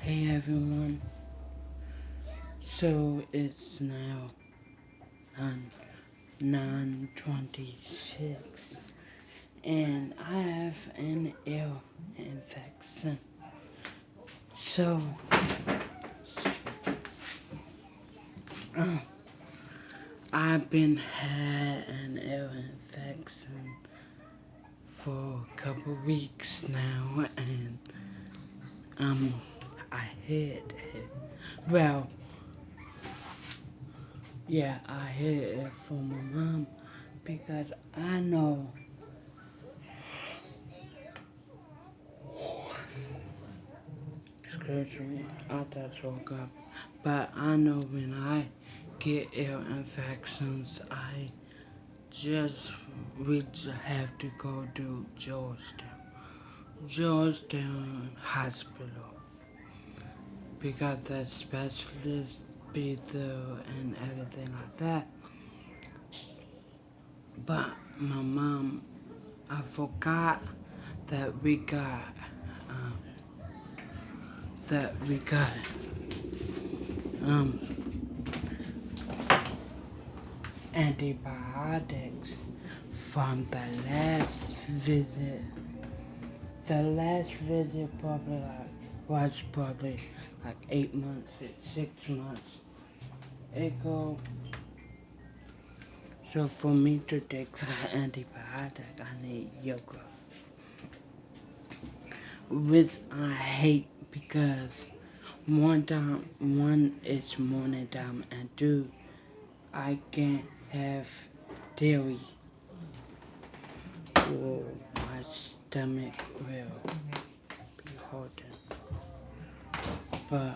Hey everyone, so it's now 9:26 and I have an ear infection. So uh, I've been had an ear infection for a couple weeks now and um I hid it. Well, yeah, I hid it from my mom because I know. Excuse me, I just woke up. But I know when I get ear infections, just we just have to go to Georgetown Hospital, because the specialists be there and everything like that. But my mom, I forgot that we got um, that we got um antibiotics from the last visit. The last visit was probably like 8 months, 6 months ago. So for me to take the antibiotic, I need yoga. Which I hate because one it's morning time, and two, I can't have dairy or my stomach will be hurting. But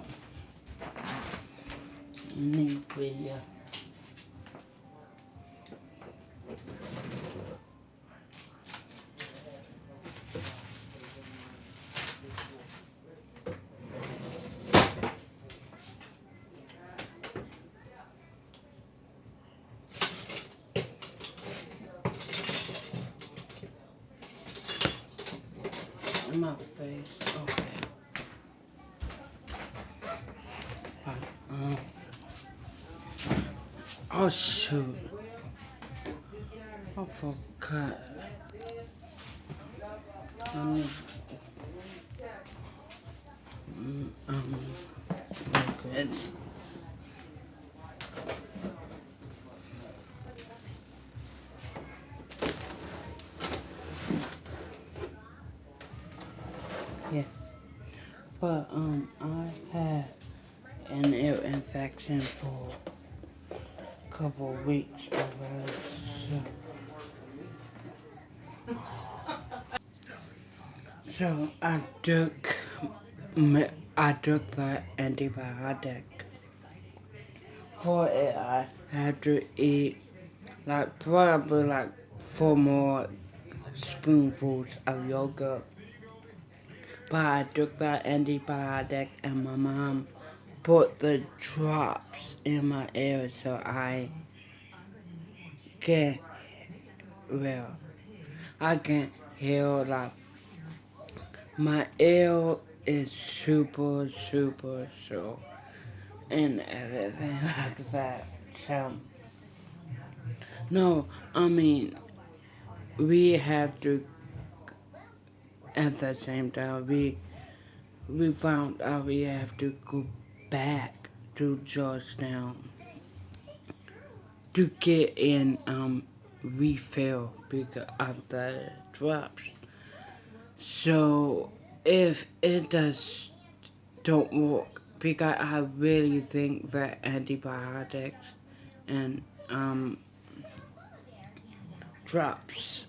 anyway, my face, okay. But, oh shoot, I forgot. Um, um, okay. Yeah, but I had an ear infection for a couple of weeks already. So I took the antibiotic. For it, I had to eat like probably like 4 more spoonfuls of yogurt. But I took that antibiotic and my mom put the drops in my ear so I can, well, I can hear like my ear is super sore and everything like that. So, no, I mean, we have to, at the same time, we found out we have to go back to Georgetown to get in refill because of the drops. So if it does don't work, because I really think that antibiotics and drops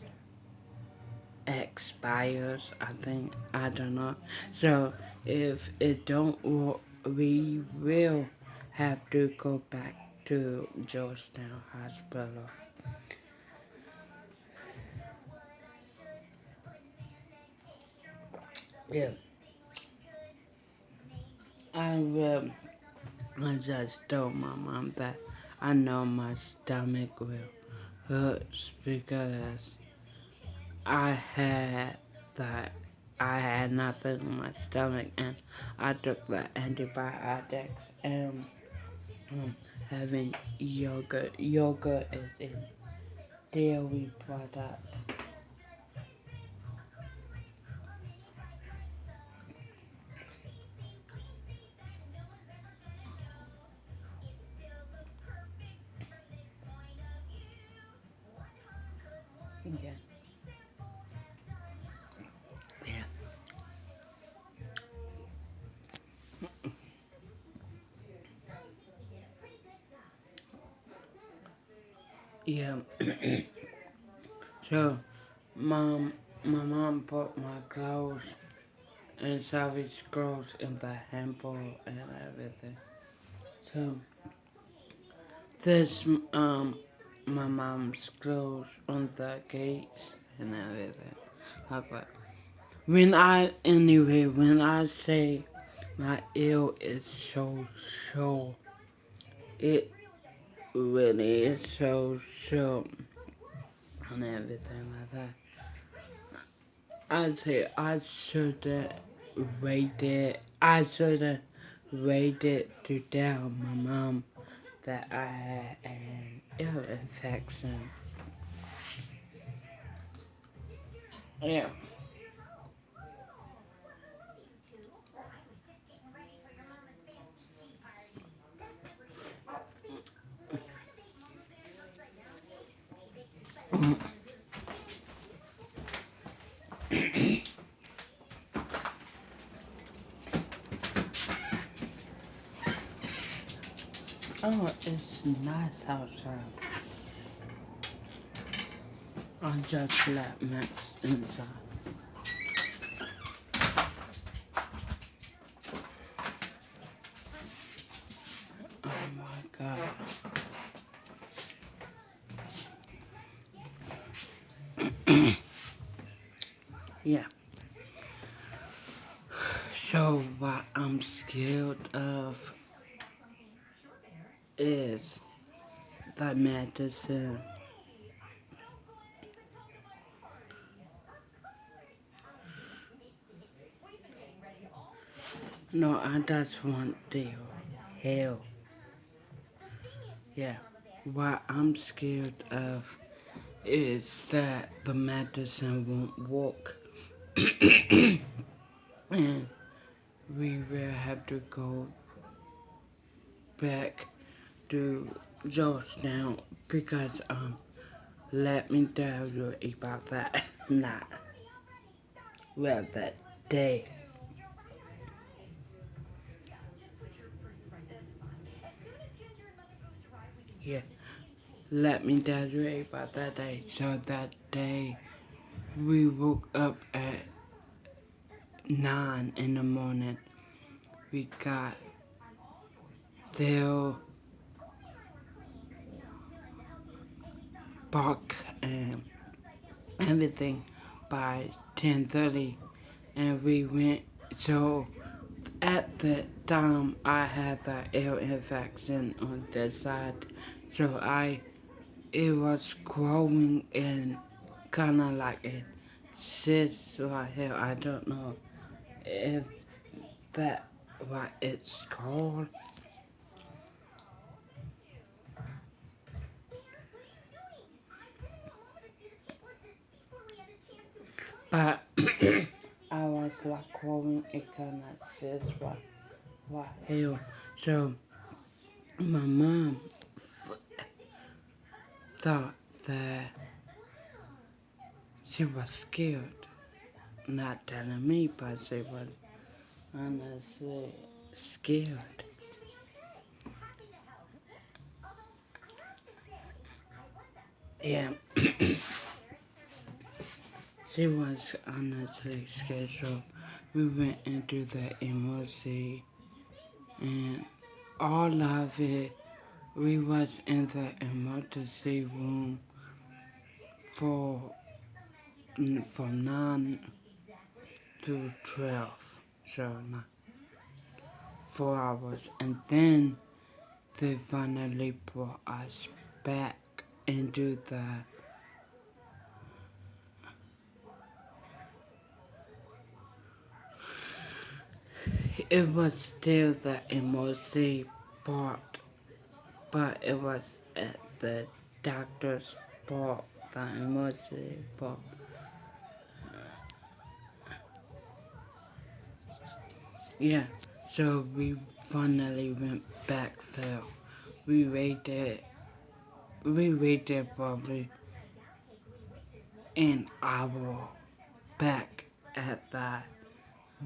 expires, I think, I don't know. So if it don't work, we will have to go back to Georgetown Hospital. Yeah, I will. I just told my mom that I know my stomach will hurt because I had that I had nothing in my stomach, and I took the antibiotics and um, having yogurt. Yogurt is a dairy product. Yeah, yeah, yeah. So, mom, my mom put my clothes and Savage clothes in the hamper and everything. So, this my mom's clothes on the gates and everything like that. When I say my ear is so sore, it really is so sore and everything like that. I'd say I should have waited to tell my mom that I had an ear infection. Yeah. Oh, it's nice outside. I just let Max inside. Oh my god. Yeah. So what I'm scared of is the medicine. No, I just want the hell. Yeah. What I'm scared of is that the medicine won't work. And we will have to go back to Georgetown because let me tell you about that night. Well, that day. Yeah, let me tell you about that day. So that day, we woke up at 9 in the morning. We got there, park, and everything by 10:30, and we went. So at the time, I had the ear infection on this side, so it was growing and kind of like a cyst right here. I don't know if that what it's called, but I was like growing a kind of cyst right here. So my mom thought that she was scared, not telling me, but she was honestly scared. Yeah, she was honestly scared, so we went into the emergency and all of it. We was in the emergency room for from 9 to 12, so 4 hours, and then they finally brought us back into it was still the emergency part, but it was at the doctor's part, the emergency part. Yeah, so we finally went back there. We waited, we waited probably an hour back at the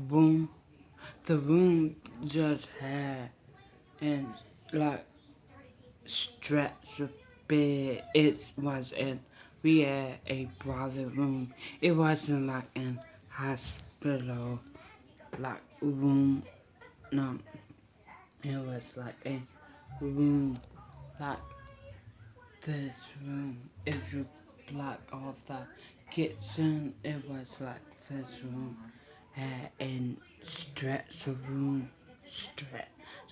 room. The room just had and like stretch bed. It was in we had a private room. It wasn't like an hospital like room. No, it was like a room like this room. If you block off the kitchen, it was like this room. Had a stretcher room,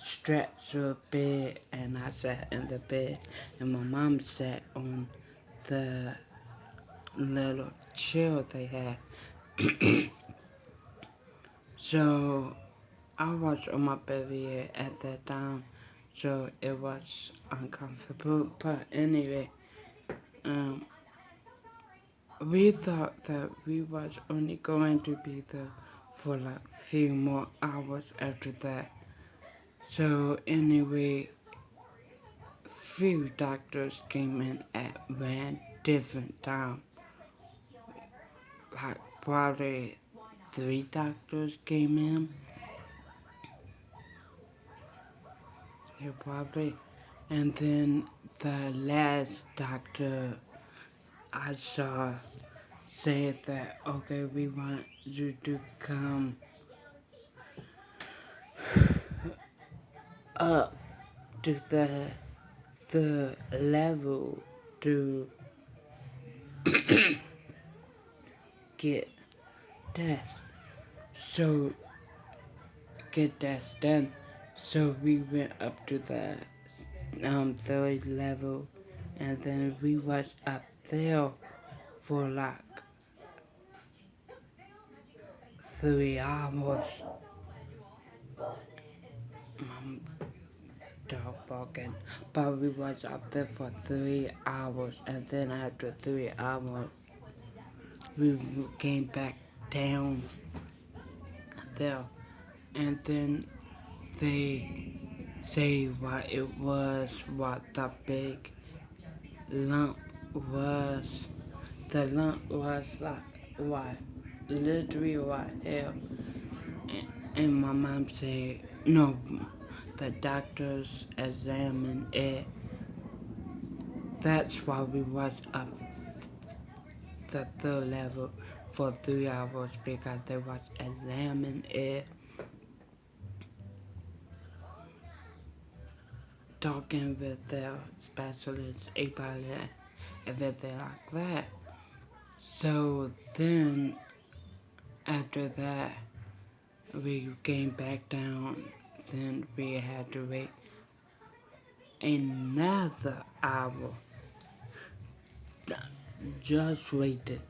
stretcher bed, and I sat in the bed, and my mom sat on the little chair they had. So I was on my belly at that time, so it was uncomfortable. But anyway, um, we thought that we was only going to be there for like few more hours after that. So anyway, few doctors came in at one different time. Like probably three doctors came in. Yeah, probably. And then the last doctor I saw said that okay, we want you to come up to the level to get test. So get test done. So we went up to the third level, and then we was up there for like 3 hours. My dog barking, but we was up there for 3 hours, and then after 3 hours, we came back down there, and then they say what it was, what the big lump was. The lump was like what, literally what hell. And my mom said, no, the doctors examined it. That's why we was up the third level for 3 hours because they was examining it, talking with their specialists about it, everything like that. So then after that, we came back down. Then we had to wait another hour. Just waited.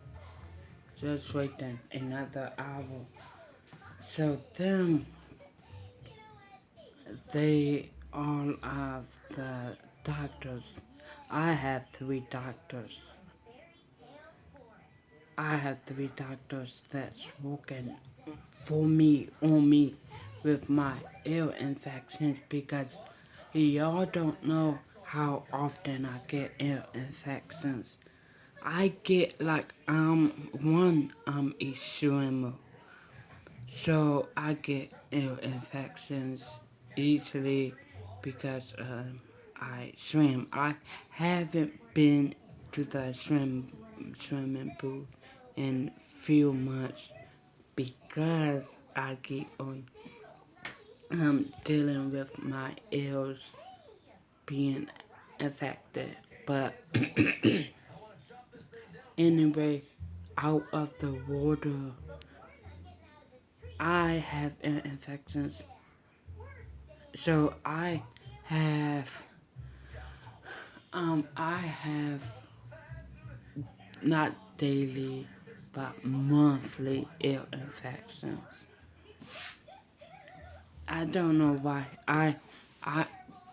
Just waiting another hour. So then they all of the doctors. I had three doctors. I had three doctors that's working for me on me with my ear infections because y'all don't know how often I get ear infections. I get like I'm a swimmer, so I get ear infections easily because I swim. I haven't been to the swimming pool in few months because I keep on dealing with my ears being affected. But anyway, out of the water, I have ear infections. So I have not daily but monthly ear infections. I don't know why I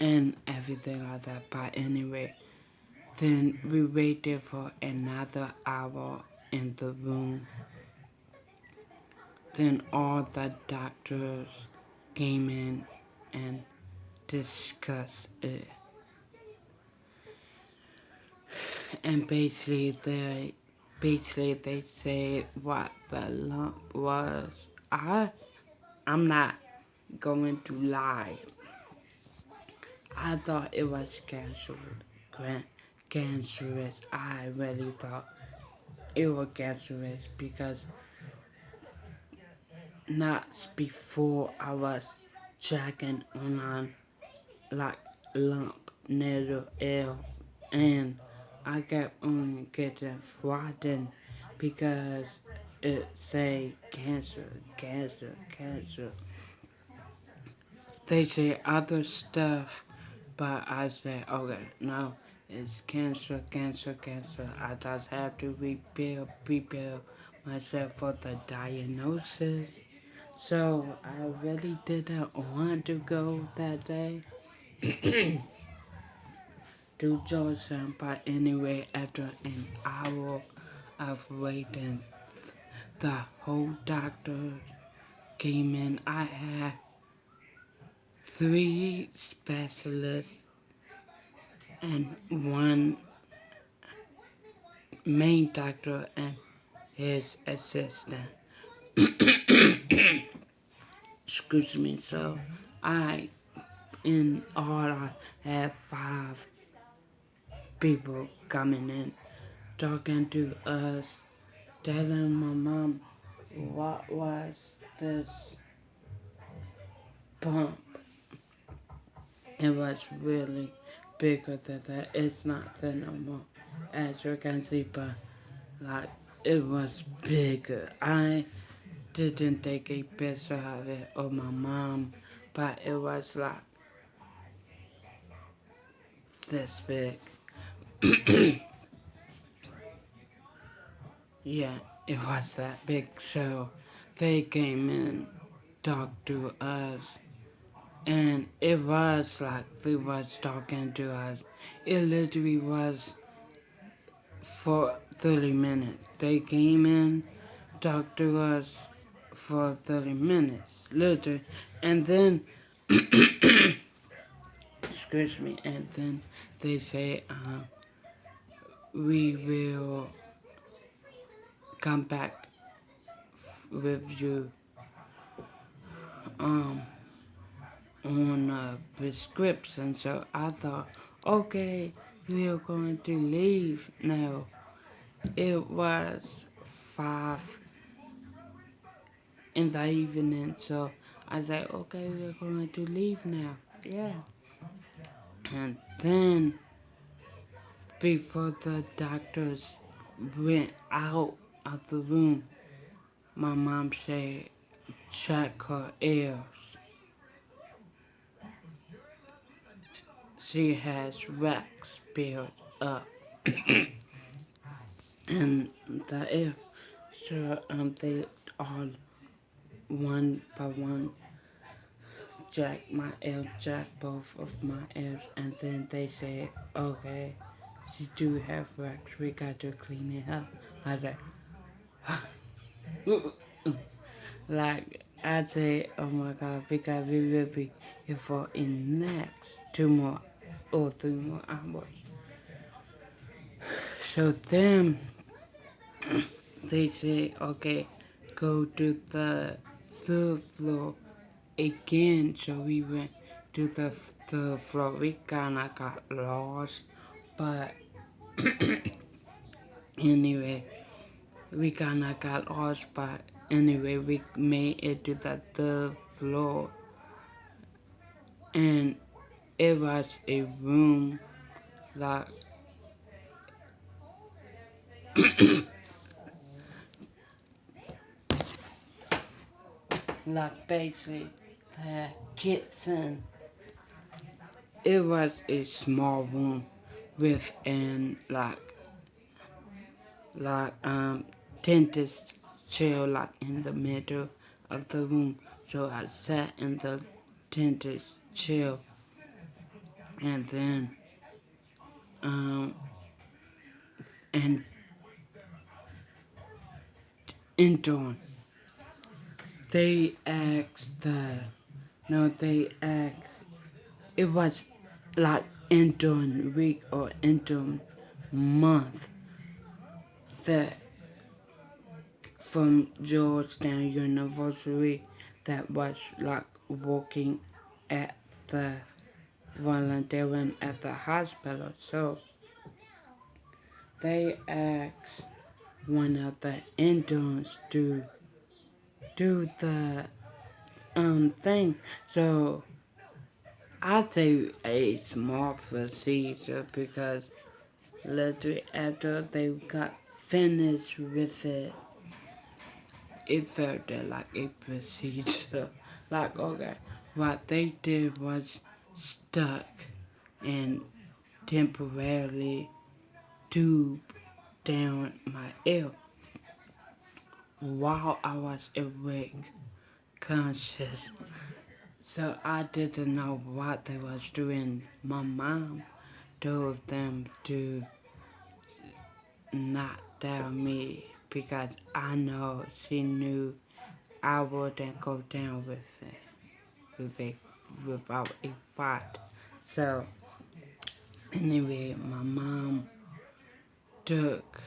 and everything like that. But anyway, then we waited for another hour in the room. Then all the doctors came in and discussed it. And basically they said what the lump was. I'm not going to lie. I thought it was cancerous. I really thought it was cancerous because not before I was checking on like lump near the and I kept on getting frightened because it say cancer, cancer, cancer. They say other stuff, but I say, okay, no, it's cancer, cancer, cancer. I just have to prepare myself for the diagnosis. So I really didn't want to go that day to Georgia, but anyway, after an hour of waiting, the whole doctor came in. I had three specialists and one main doctor and his assistant. Excuse me. So I, in all, I had five people coming in, talking to us, telling my mom what was this pump. It was really bigger than that. It's not the normal, as you can see, but like it was bigger. I didn't take a picture of it or my mom, but it was like this big. Yeah, it was that big. So they came in, talked to us, and it was like they was talking to us. It literally was for 30 minutes. They came in, talked to us for 30 minutes, literally, and then excuse me, and then they say, we will come back with you um, on a prescription. So I thought, okay, we are going to leave now. It was 5 in the evening, so I said, okay, we're going to leave now. Yeah. And then before the doctors went out of the room, my mom said, check her ears. She has wax built up in the ear. So they all one by one check both of my ears, and then they said, okay, she do have wax. We got to clean it up. I said, like I say, oh my God, because we will be here for in next 2 more or 3 more hours. So then they say, okay, go to the third floor again. So we went to the third floor. We kinda got lost, but anyway, we kinda got lost, but anyway, we made it to the third floor, and it was a room like like basically the kitchen. It was a small room with an like dentist chair like in the middle of the room. So I sat in the tend to chill. And then, um, and intern, they asked they asked, it was like intern week or intern month that from Georgetown University that was like working at the volunteering at the hospital. So they asked one of the interns to do the thing. So I'd say a small procedure because literally after they got finished with it, it felt like a procedure. Like, okay, what they did was stuck and temporarily tube down my ear while I was awake, conscious. So I didn't know what they was doing. My mom told them to not tell me because I know she knew I wouldn't go down with a without a fight. So anyway, took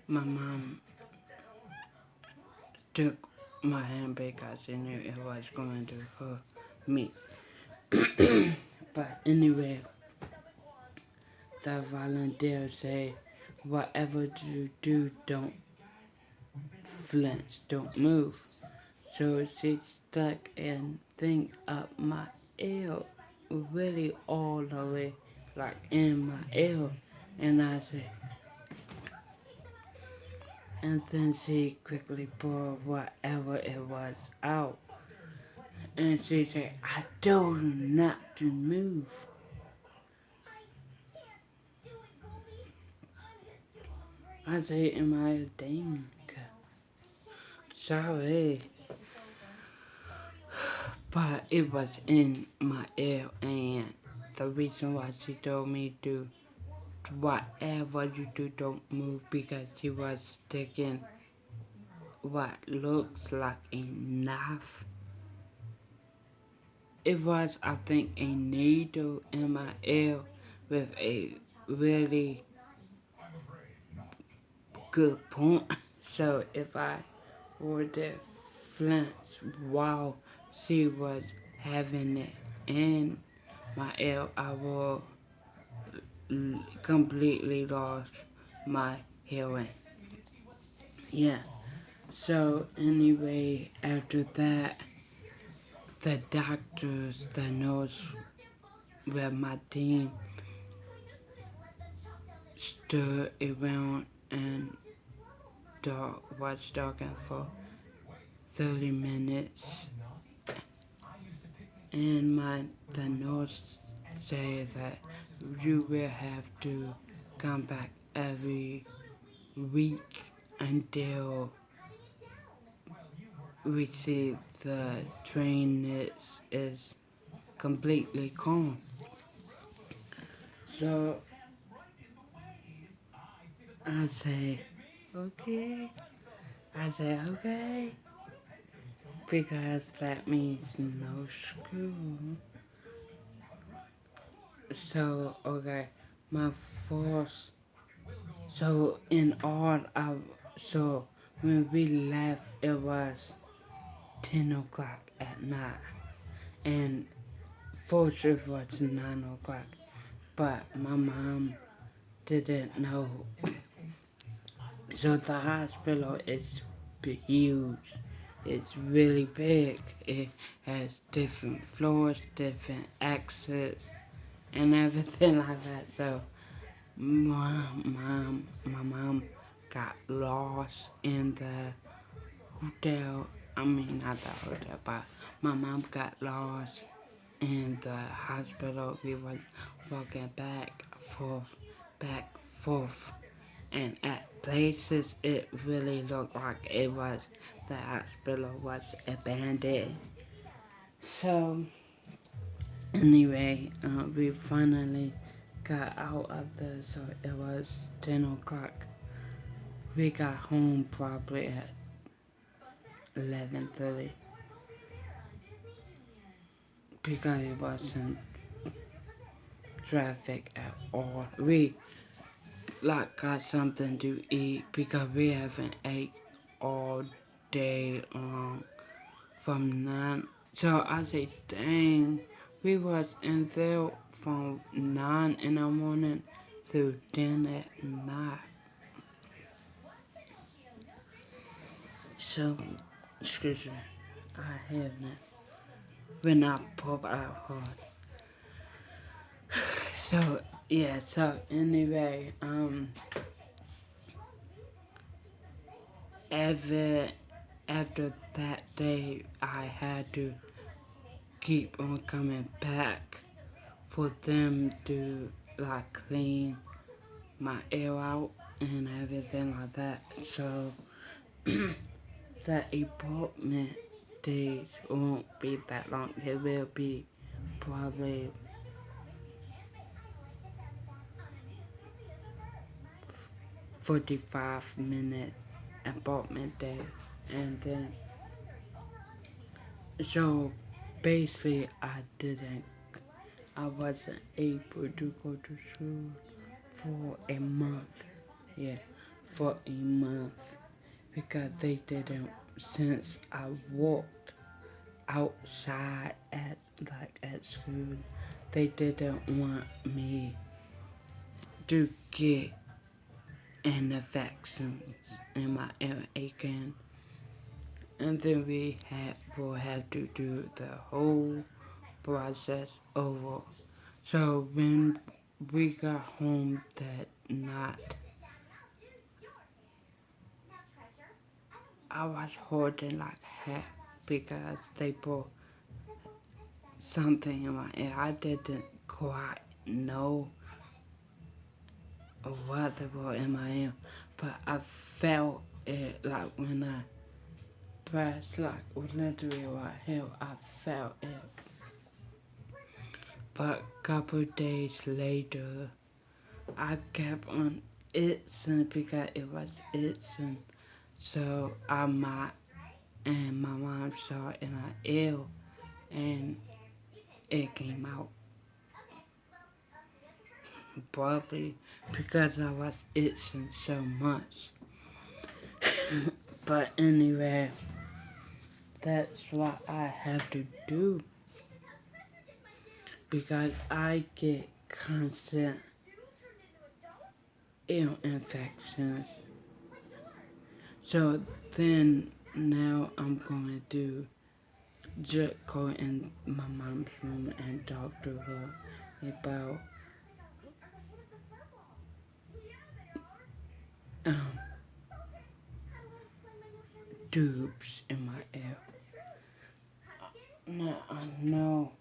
my mom took my hand because she knew it was going to hurt me. But anyway, the volunteer say, whatever you do, don't flinch, don't move. So she stuck and thing up my ear, really all the way, like in my ear. And I said, and then she quickly pulled whatever it was out. And she said, I told you not to move. I said, am I a dang? Sorry. But it was in my ear, and the reason why she told me to whatever you do, don't move, because she was sticking what looks like a knife. It was, I think, a needle in my ear with a really good point. So if I were to flinch while she was having it in my ear, I will completely lost my hearing. Yeah. So anyway, after that, the doctors, the nurse with my team stood around and was talking for 30 minutes, and the nurse said that you will have to come back every week until we see the train is completely calm. So I say, okay. I say, okay. Because that means no school. So, okay. My first, so in all of, so when we left, it was 10 o'clock at night. And first shift was 9 o'clock. But my mom didn't know. So the hospital is huge. It's really big. It has different floors, different exits, and everything like that. So my mom got lost in the hotel. I mean, not the hotel, but my mom got lost in the hospital. We were walking back, forth. And at places it really looked like the hospital was abandoned. So anyway, we finally got out of there. So it was 10 o'clock. We got home probably at 11:30 because it wasn't traffic at all. We like got something to eat because we haven't ate all day long from 9. So I say, dang, we was in there from 9 in the morning through 10 at night. So, excuse me, I haven't when I pop out hard. So yeah, so anyway, after after that day, I had to keep on coming back for them to like clean my air out and everything like that. So the apartment days won't be that long. It will be probably 45 minute apartment day, and then so basically I wasn't able to go to school for a month. Yeah, for a month because they didn't, since I walked outside at school, they didn't want me to get an vaccines in my ear again. And then will have to do the whole process over. So when we got home that night, I was holding like heck because they put something in my ear. I didn't quite know what they put in my ear, but I felt it like when I pressed like literally right here. I felt it. But couple days later, I kept on itching because it was itching. So and my mom saw it in my ear and it came out probably because I was itching so much. But anyway, that's what I have to do because I get constant ear infections. So then now I'm going to just go in my mom's room and talk to her about um, tubes in my ear. No, I know.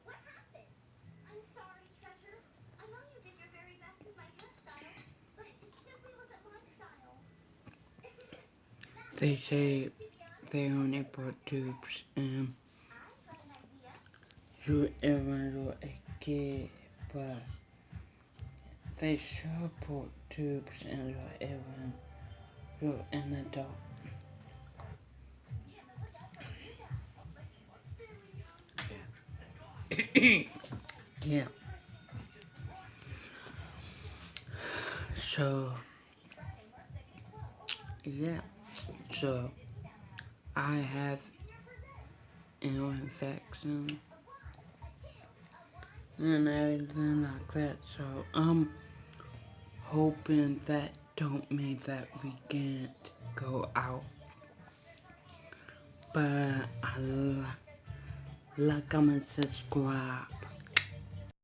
They say they only put tubes in you ever a kid, but they should put tubes in your ear when you're an adult. Yeah. So yeah. So I have ear infection and everything like that. So I'm hoping that don't mean that we can't go out. But I like, comment, subscribe.